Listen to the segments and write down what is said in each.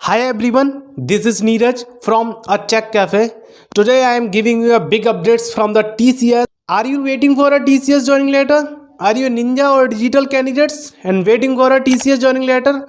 Hi everyone, this is Neeraj from a Tech Cafe. Today I am giving you a big updates from the TCS. Are you waiting for a TCS joining letter? Are you a ninja or digital candidates and waiting for a TCS joining letter?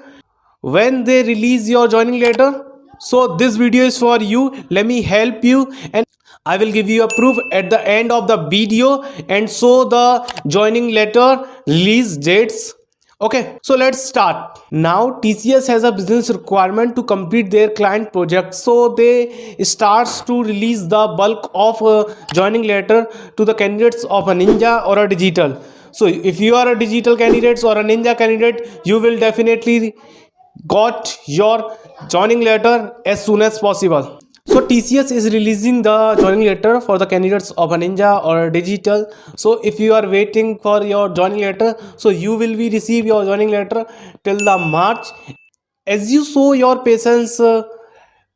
When they release your joining letter? So this video is for you. Let me help you and I will give you a proof at the end of the video and show the joining letter release dates. Okay, so let's start. Now TCS has a business requirement to complete their client project, so they starts to release the bulk of joining letter to the candidates of a ninja or a digital. So if you are a digital candidate or a ninja candidate, you will definitely got your joining letter as soon as possible. So TCS is releasing the joining letter for the candidates of a ninja or a digital. So if you are waiting for your joining letter, so you will be receive your joining letter till the March. As you show your patience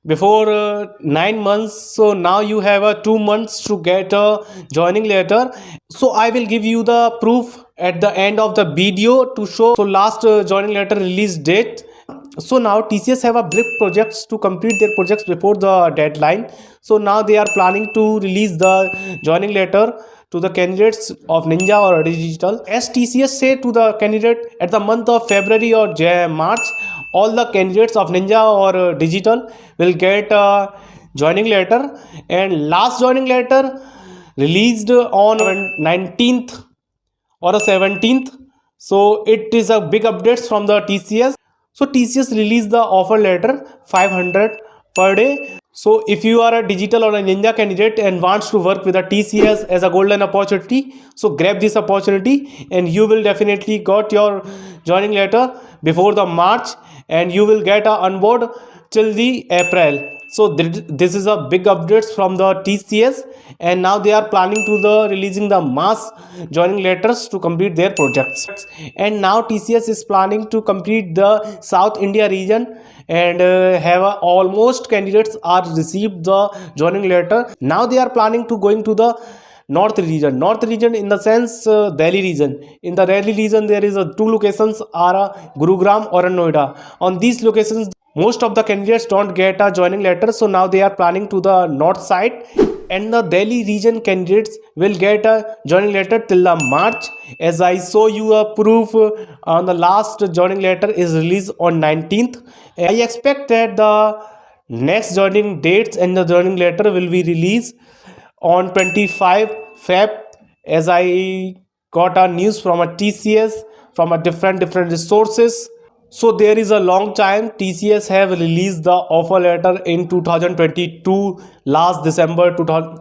before 9 months, so now you have 2 months to get a joining letter. So I will give you the proof at the end of the video to show so last joining letter release date. So now TCS have a big projects to complete their projects before the deadline. So now they are planning to release the joining letter to the candidates of ninja or digital. As TCS say to the candidate at the month of February or March, all the candidates of ninja or digital will get a joining letter, and last joining letter released on 19th or a 17th. So it is a big updates from the TCS. So TCS released the offer letter 500 per day. So if you are a digital or a ninja candidate and wants to work with a TCS as a golden opportunity, so grab this opportunity and you will definitely got your joining letter before the March, and you will get a onboard till the April. So this is a big updates from the TCS, and now they are planning to the releasing the mass joining letters to complete their projects. And now TCS is planning to complete the South India region, and have almost candidates are received the joining letter. Now they are planning to going to the north region in the sense Delhi region. In the Delhi region there is two locations are Gurugram or Noida. On these locations most of the candidates don't get a joining letter, so now they are planning to the north side, and the Delhi region candidates will get a joining letter till the March. As I show you a proof on the last joining letter is released on 19th. I expect that the next joining dates and the joining letter will be released on 25 Feb, as I got a news from a TCS from a different resources. So there is a long time TCS have released the offer letter in 2022 last December 2000.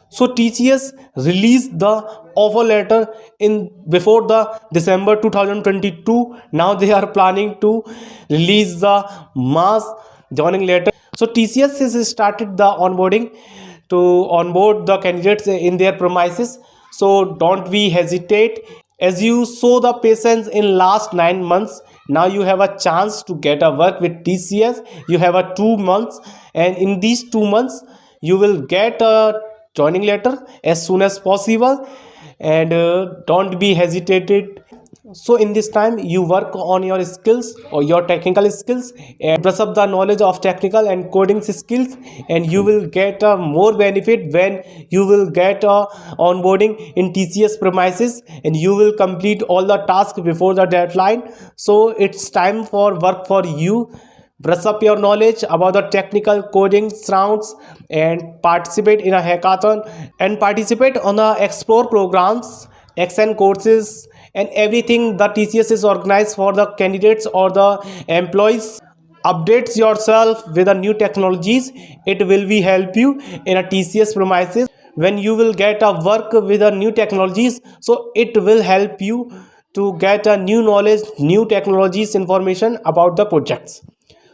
So TCS released the offer letter in before the December 2022. Now they are planning to release the mass joining letter. So TCS has started the onboarding to onboard the candidates in their premises. So don't be hesitate. As you show the patience in last 9 months, now you have a chance to get a work with TCS. You have a 2 months, and in these 2 months you will get a joining letter as soon as possible, and don't be hesitated. So in this time you work on your skills or your technical skills and brush up the knowledge of technical and coding skills, and you will get a more benefit when you will get a onboarding in TCS premises, and you will complete all the tasks before the deadline. So it's time for work for you. Brush up your knowledge about the technical coding rounds and participate in a hackathon and participate on the explore programs, XN courses, and everything the TCS is organized for the candidates or the employees. Updates yourself with the new technologies. It will be help you in a TCS premises when you will get a work with the new technologies. So it will help you to get a new knowledge, new technologies information about the projects.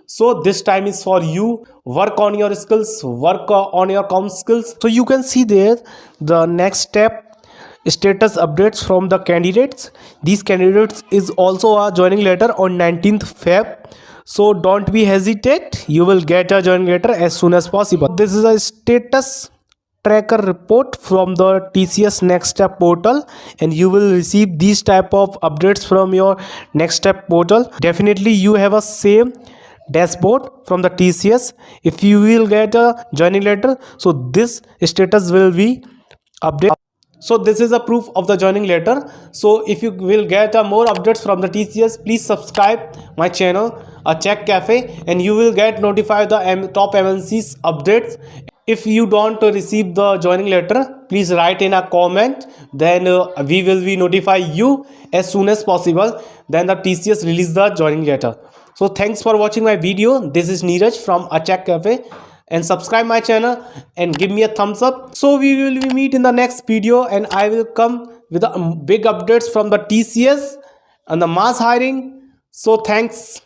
So this time is for you. Work on your skills, work on your com skills. So you can see there the next step status updates from the candidates. These candidates is also a joining letter on 19th Feb. So don't be hesitate, you will get a joining letter as soon as possible. This is a status tracker report from the TCS Next Step portal, and you will receive these type of updates from your Next Step portal. Definitely you have a same dashboard from the TCS. If you will get a joining letter, so this status will be updated. So this is a proof of the joining letter. So if you will get more updates from the TCS, please subscribe my channel, a Check Cafe, and you will get notified the top MNCs updates. If you don't receive the joining letter, please write in a comment, then we will be notify you as soon as possible. Then the TCS release the joining letter. So thanks for watching my video. This is Neeraj from a Check Cafe, and subscribe my channel and give me a thumbs up. So we will meet in the next video, and I will come with the big updates from the TCS and the mass hiring. So thanks.